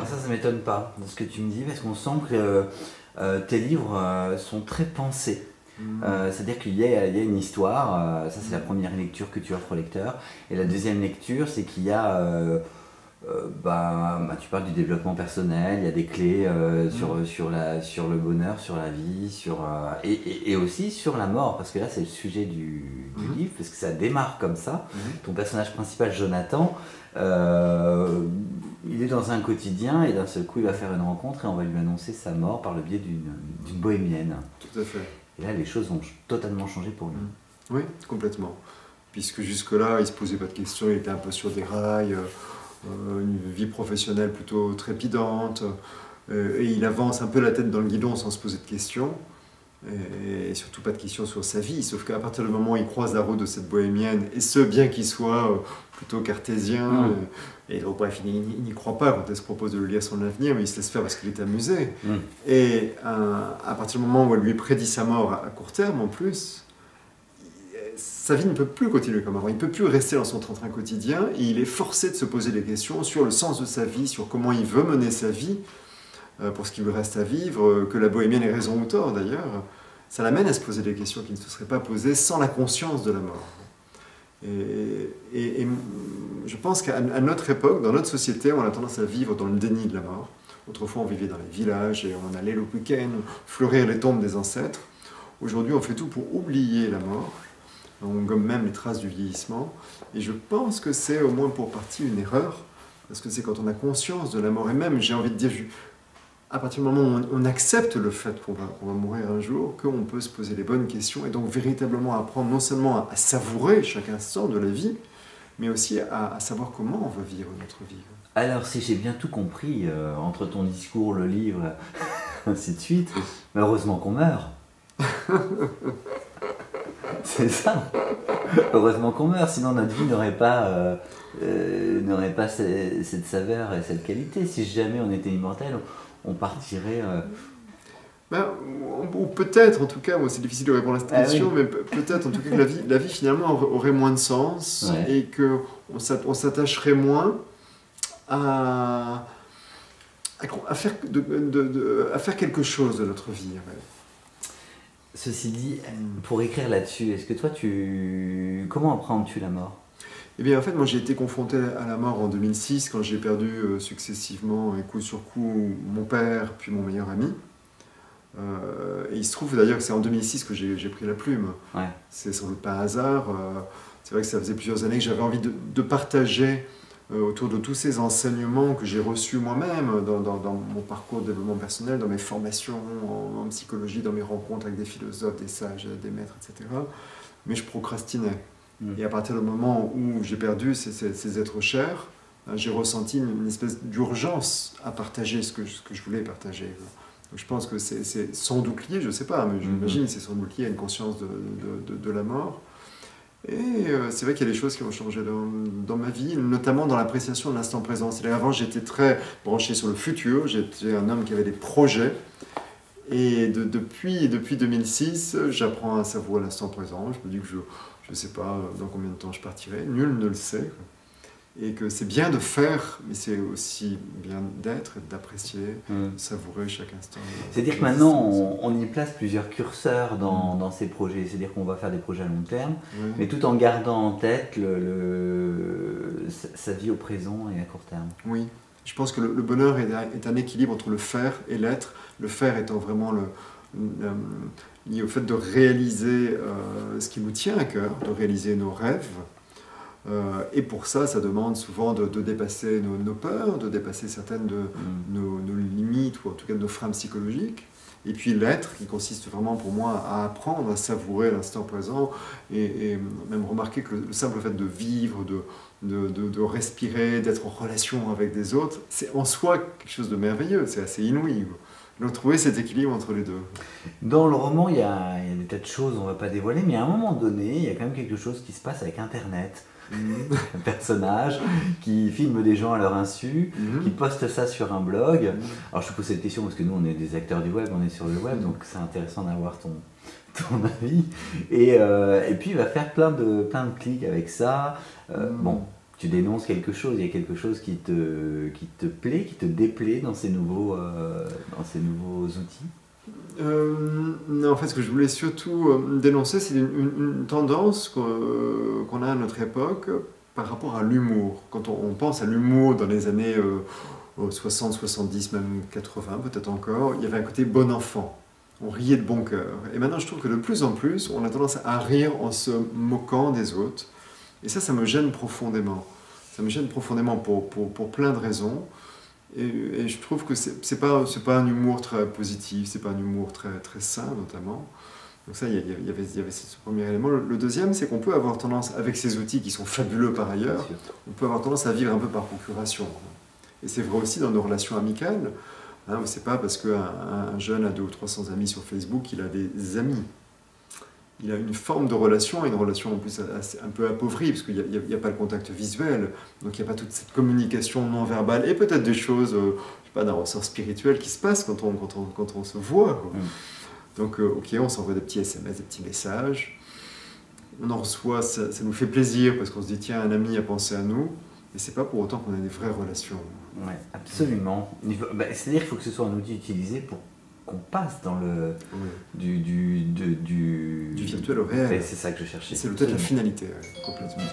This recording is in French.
Alors ça m'étonne pas de ce que tu me dis, parce qu'on sent que tes livres sont très pensés. C'est-à-dire qu'il y a une histoire, ça c'est la première lecture que tu offres au lecteur, et la deuxième lecture c'est qu'il y a, tu parles du développement personnel, il y a des clés sur le bonheur, sur la vie, et aussi sur la mort, parce que là c'est le sujet du livre, parce que ça démarre comme ça. Ton personnage principal Jonathan, il est dans un quotidien et d'un seul coup il va faire une rencontre et on va lui annoncer sa mort par le biais d'une bohémienne. Tout à fait. Et là, les choses ont totalement changé pour lui. Oui, complètement. Puisque jusque-là, il ne se posait pas de questions, il était un peu sur des rails, une vie professionnelle plutôt trépidante, et il avance un peu la tête dans le guidon sans se poser de questions, et surtout pas de questions sur sa vie, sauf qu'à partir du moment où il croise la route de cette bohémienne, et ce, bien qu'il soit plutôt cartésien, et donc bref, il n'y croit pas quand elle se propose de lui lire son avenir, mais il se laisse faire parce qu'il est amusé. Et à partir du moment où elle lui prédit sa mort à court terme, en plus, sa vie ne peut plus continuer comme avant. Il ne peut plus rester dans son train-train quotidien, et il est forcé de se poser des questions sur le sens de sa vie, sur comment il veut mener sa vie, pour ce qu'il lui reste à vivre, que la bohémienne ait raison ou tort d'ailleurs. Ça l'amène à se poser des questions qui ne se seraient pas posées sans la conscience de la mort. Et je pense qu'à notre époque, dans notre société, on a tendance à vivre dans le déni de la mort. Autrefois, on vivait dans les villages et on allait le week-end fleurir les tombes des ancêtres. Aujourd'hui, on fait tout pour oublier la mort. On gomme même les traces du vieillissement. Et je pense que c'est au moins pour partie une erreur, parce que c'est quand on a conscience de la mort, et même, j'ai envie de dire, à partir du moment où on accepte le fait qu'on va mourir un jour, qu'on peut se poser les bonnes questions et donc véritablement apprendre non seulement à savourer chaque instant de la vie, mais aussi à savoir comment on veut vivre notre vie. Alors, si j'ai bien tout compris, entre ton discours, le livre, ainsi de suite, mais heureusement qu'on meurt. C'est ça. Heureusement qu'on meurt, sinon notre vie n'aurait pas cette saveur et cette qualité. Si jamais on était immortel, on partirait... ou peut-être, en tout cas, c'est difficile de répondre à cette question, mais peut-être en tout cas que la vie finalement aurait moins de sens, et qu'on s'attacherait moins à faire quelque chose de notre vie. Ceci dit, pour écrire là-dessus, est-ce que toi, comment apprends-tu la mort ? Eh bien, en fait, moi, j'ai été confronté à la mort en 2006, quand j'ai perdu successivement, et coup sur coup, mon père, puis mon meilleur ami. Et il se trouve d'ailleurs que c'est en 2006 que j'ai pris la plume. Ouais. C'est sans doute pas un hasard. C'est vrai que ça faisait plusieurs années que j'avais envie de partager autour de tous ces enseignements que j'ai reçus moi-même dans mon parcours de développement personnel, dans mes formations en psychologie, dans mes rencontres avec des philosophes, des sages, des maîtres, etc. Mais je procrastinais. Et à partir du moment où j'ai perdu ces êtres chers, j'ai ressenti une espèce d'urgence à partager ce que je voulais partager. Donc je pense que c'est sans doute lié, je ne sais pas, mais j'imagine que c'est sans doute lié à une conscience de la mort. Et c'est vrai qu'il y a des choses qui ont changé dans ma vie, notamment dans l'appréciation de l'instant présent. C'est-à-dire avant, j'étais très branché sur le futur, j'étais un homme qui avait des projets. Et depuis 2006, j'apprends à savourer l'instant présent. Je me dis que je ne sais pas dans combien de temps je partirai, nul ne le sait. Et que c'est bien de faire, mais c'est aussi bien d'être et d'apprécier, de savourer chaque instant. C'est-à-dire que maintenant, on y place plusieurs curseurs dans ces projets. C'est-à-dire qu'on va faire des projets à long terme, mais tout en gardant en tête sa vie au présent et à court terme. Oui, je pense que le bonheur est un équilibre entre le faire et l'être. Le faire étant vraiment lié au fait de réaliser ce qui nous tient à cœur, de réaliser nos rêves. Et pour ça, ça demande souvent de dépasser nos peurs, de dépasser certaines de nos limites, ou en tout cas de nos freins psychologiques. Et puis l'être, qui consiste vraiment pour moi à apprendre à savourer l'instant présent, et même remarquer que le simple fait de vivre, de respirer, d'être en relation avec des autres, c'est en soi quelque chose de merveilleux, c'est assez inouï. Donc trouver cet équilibre entre les deux. Dans le roman, il y a des tas de choses, on ne va pas dévoiler, mais à un moment donné, il y a quand même quelque chose qui se passe avec Internet. Un personnage qui filme des gens à leur insu, qui poste ça sur un blog. Alors je te pose cette question parce que nous on est des acteurs du web, on est sur le web, donc c'est intéressant d'avoir ton avis. Et puis il va faire plein de clics avec ça. Bon, tu dénonces quelque chose, il y a quelque chose qui te plaît, qui te déplaît dans ces nouveaux outils? Non, en fait, ce que je voulais surtout dénoncer, c'est une tendance qu'on a à notre époque par rapport à l'humour. Quand on pense à l'humour dans les années 60, 70, même 80 peut-être encore, il y avait un côté bon enfant. On riait de bon cœur. Et maintenant, je trouve que de plus en plus, on a tendance à rire en se moquant des autres. Et ça me gêne profondément. Ça me gêne profondément pour plein de raisons. Et je trouve que c'est pas un humour très positif, c'est pas un humour très sain, notamment. Donc ça, il y avait ce premier élément. Le deuxième, c'est qu'on peut avoir tendance, avec ces outils qui sont fabuleux par ailleurs, on peut avoir tendance à vivre un peu par procuration. Et c'est vrai aussi dans nos relations amicales. Hein, c'est pas parce qu'un jeune a 200 ou 300 amis sur Facebook qu'il a des amis. Il a une forme de relation, et une relation en plus un peu appauvrie, parce qu'il n'y a pas le contact visuel, donc il n'y a pas toute cette communication non verbale, et peut-être des choses, je sais pas, d'un ressort spirituel qui se passe quand on se voit. Donc, ok, on s'envoie des petits SMS, des petits messages, on en reçoit, ça nous fait plaisir, parce qu'on se dit, tiens, un ami a pensé à nous, mais c'est pas pour autant qu'on a des vraies relations. Oui, absolument. C'est-à-dire qu'il faut que ce soit un outil utilisé pour qu'on passe dans le du virtuel au réel. C'est ça que je cherchais. C'est peut-être la finalité, complètement.